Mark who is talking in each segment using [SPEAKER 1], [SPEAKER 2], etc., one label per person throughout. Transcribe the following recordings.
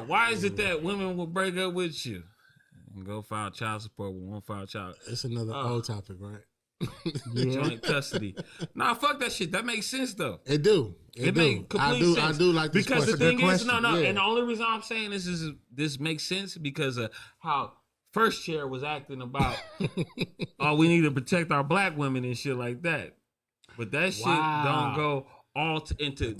[SPEAKER 1] Why is it that women will break up with you and go file child support with one file child?
[SPEAKER 2] It's another old topic, right?
[SPEAKER 1] Joint custody. Nah, fuck that shit. That makes sense though.
[SPEAKER 2] It do.
[SPEAKER 1] It makes complete sense.
[SPEAKER 2] I do like this
[SPEAKER 1] because
[SPEAKER 2] question.
[SPEAKER 1] the thing is,
[SPEAKER 2] yeah.
[SPEAKER 1] and the only reason I'm saying this is this makes sense because of how first chair was acting about. Oh, we need to protect our black women and shit like that. But that shit don't go all into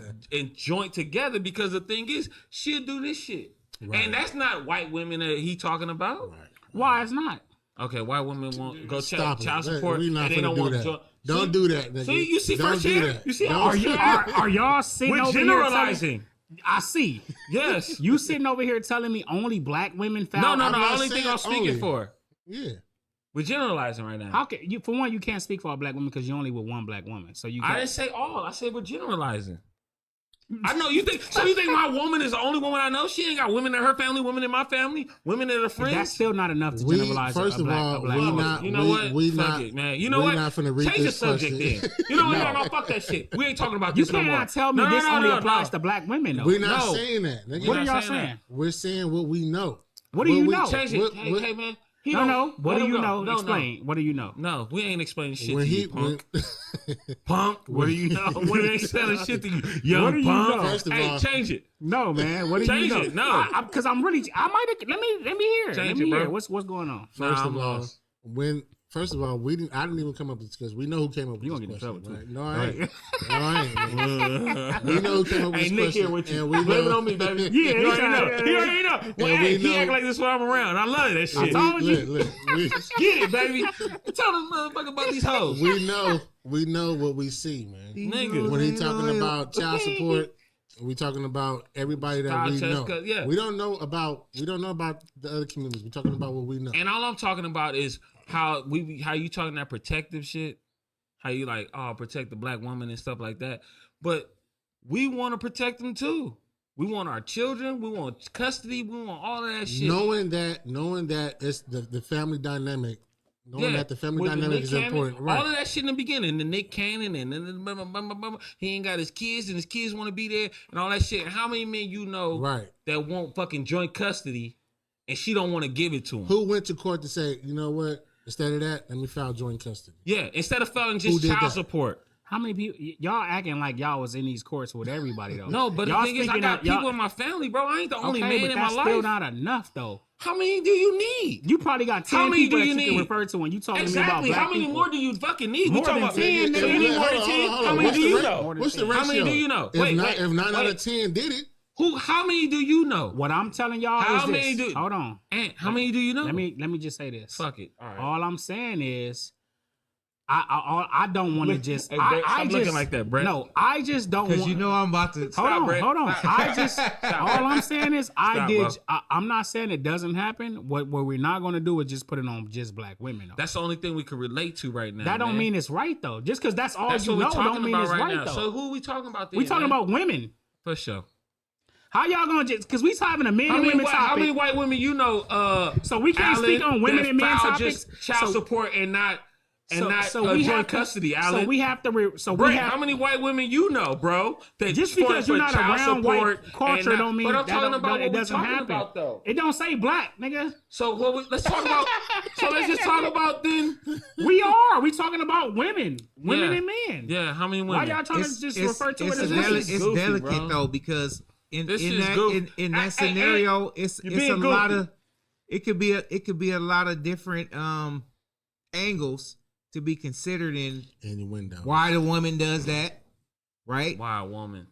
[SPEAKER 1] joint together because the thing is, she'll do this shit, and that's not white women that he talking about.
[SPEAKER 3] Right. Why it's not?
[SPEAKER 1] Okay, white women won't go child support,
[SPEAKER 2] and
[SPEAKER 1] they don't want to join.
[SPEAKER 2] Don't do that. Nigga.
[SPEAKER 1] See, you see first chair. You see,
[SPEAKER 3] are y'all sitting over
[SPEAKER 1] generalizing?
[SPEAKER 3] Here I see.
[SPEAKER 1] Yes,
[SPEAKER 3] you sitting over here telling me only black women file.
[SPEAKER 1] No. The only thing I'm speaking for.
[SPEAKER 2] Yeah.
[SPEAKER 1] We're generalizing right now.
[SPEAKER 3] How can you? For one, you can't speak for all black women because you're only with one black woman. So you.
[SPEAKER 1] I didn't say all. I said we're generalizing. I know you think. So you think my woman is the only woman I know? She ain't got women in her family, women in my family, women that are friends.
[SPEAKER 3] That's still not enough to generalize.
[SPEAKER 2] First of all,
[SPEAKER 1] you know what? Fuck it, man. You know what? Change the subject then. You know what? No, fuck that shit. We ain't talking about this no more.
[SPEAKER 3] You cannot tell me this only applies to black women though.
[SPEAKER 2] We're not saying that. Nigga.
[SPEAKER 3] What are y'all saying?
[SPEAKER 2] We're saying what we know.
[SPEAKER 3] What do you know?
[SPEAKER 1] Change it. Hey, man.
[SPEAKER 3] No. What do you know? Explain. What do you know?
[SPEAKER 1] No, we ain't explaining shit to you, punk. Punk, what do you know? What are they selling shit to you, young punk?
[SPEAKER 2] First of all,
[SPEAKER 1] change it.
[SPEAKER 3] No, man. What do you know?
[SPEAKER 1] Change it. No,
[SPEAKER 3] because I'm really. I might. Let me hear.
[SPEAKER 1] Change it, bro.
[SPEAKER 3] What's going on?
[SPEAKER 2] First of all, I didn't even come up with this because we know who came up with this question. You gonna get in trouble too? No, I ain't. No, I ain't. We know who came up with this question.
[SPEAKER 1] Nick here with you. Blame it on me, baby.
[SPEAKER 3] Yeah,
[SPEAKER 1] you already know. He already know. Well, he act like this when I'm around. I love that shit.
[SPEAKER 3] I told you.
[SPEAKER 1] Look, get it, baby. Tell this motherfucker about these hoes.
[SPEAKER 2] We know what we see, man.
[SPEAKER 1] Nigga.
[SPEAKER 2] When he talking about child support, we talking about everybody that we know.
[SPEAKER 1] Yeah.
[SPEAKER 2] We don't know about the other communities. We're talking about what we know.
[SPEAKER 1] And all I'm talking about is how you talking that protective shit. How you like, protect the black woman and stuff like that. But we want to protect them too. We want our children. We want custody. We want all of that shit.
[SPEAKER 2] Knowing that it's the family dynamic. Knowing that the family dynamic is important. Right.
[SPEAKER 1] All of that shit in the beginning. The Nick Cannon and blah, blah, blah, blah, blah. He ain't got his kids and his kids want to be there and all that shit. How many men you know that want fucking joint custody and she don't want to give it to him?
[SPEAKER 2] Who went to court to say, you know what? Instead of that, let me file joint custody.
[SPEAKER 1] Yeah, instead of filing just child support.
[SPEAKER 3] How many people? Y'all acting like y'all was in these courts with everybody though.
[SPEAKER 1] No, but the thing is, I got people in my family, bro. I ain't the only man in my life.
[SPEAKER 3] That's still not enough though.
[SPEAKER 1] How many do you need?
[SPEAKER 3] You probably got 10 people that you can refer to when you talking to me about black
[SPEAKER 1] How many
[SPEAKER 3] people.
[SPEAKER 1] more do you fucking need?
[SPEAKER 3] More than 10.
[SPEAKER 1] So you need more than 10? How many do you know?
[SPEAKER 2] What's the ratio?
[SPEAKER 1] How many do you know?
[SPEAKER 2] If 9 out of 10 did it.
[SPEAKER 1] How many do you know?
[SPEAKER 3] What I'm telling y'all is this. Hold on.
[SPEAKER 1] How many do you know?
[SPEAKER 3] Let me just say this.
[SPEAKER 1] Fuck it. All right.
[SPEAKER 3] All I'm saying is, I don't want to just.
[SPEAKER 1] Hey, stop looking like that, Brett.
[SPEAKER 3] No, I just don't want.
[SPEAKER 4] Because you know I'm about to.
[SPEAKER 3] Hold on. I just. All I'm saying is,
[SPEAKER 1] Bro.
[SPEAKER 3] I'm not saying it doesn't happen. What we're not going to do is just put it on just black women. Though.
[SPEAKER 1] That's the only thing we can relate to right now.
[SPEAKER 3] That don't mean it's right though. Just because that's all you know, don't mean it's right though.
[SPEAKER 1] So who are we talking about? Then,
[SPEAKER 3] we talking about women.
[SPEAKER 1] For sure.
[SPEAKER 3] How y'all gonna just? Because we having a men and women topic.
[SPEAKER 1] How many white women you know?
[SPEAKER 3] So we can't speak on women and men topics.
[SPEAKER 1] Child support and not joint custody, Alan.
[SPEAKER 3] So we have to.
[SPEAKER 1] How many white women you know, bro? That
[SPEAKER 3] just because you're not around white culture don't mean
[SPEAKER 1] that it
[SPEAKER 3] doesn't happen. It don't say black, nigga.
[SPEAKER 1] So let's talk about. So let's just talk about then.
[SPEAKER 3] We talking about women and men.
[SPEAKER 1] Yeah, how many women?
[SPEAKER 3] Why y'all trying to just refer to it as
[SPEAKER 4] it's delicate though because in that scenario it's a lot of it could be a lot of different angles to be considered in
[SPEAKER 2] innuendo.
[SPEAKER 4] Why the woman does that, right?
[SPEAKER 1] Why a woman?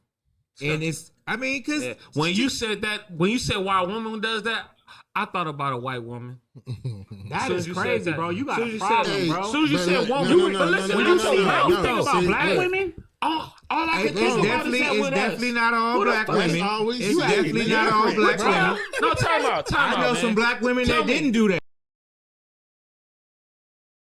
[SPEAKER 4] And because
[SPEAKER 1] when you said why a woman does that, I thought about a white woman.
[SPEAKER 3] That is crazy, bro. You got a problem, bro.
[SPEAKER 1] As soon as you said woman, but listen, when you think about black women, all I can think about is that
[SPEAKER 4] it's definitely not all black women. It's definitely not all black women.
[SPEAKER 1] No, time out.
[SPEAKER 4] I know some black women that didn't do that.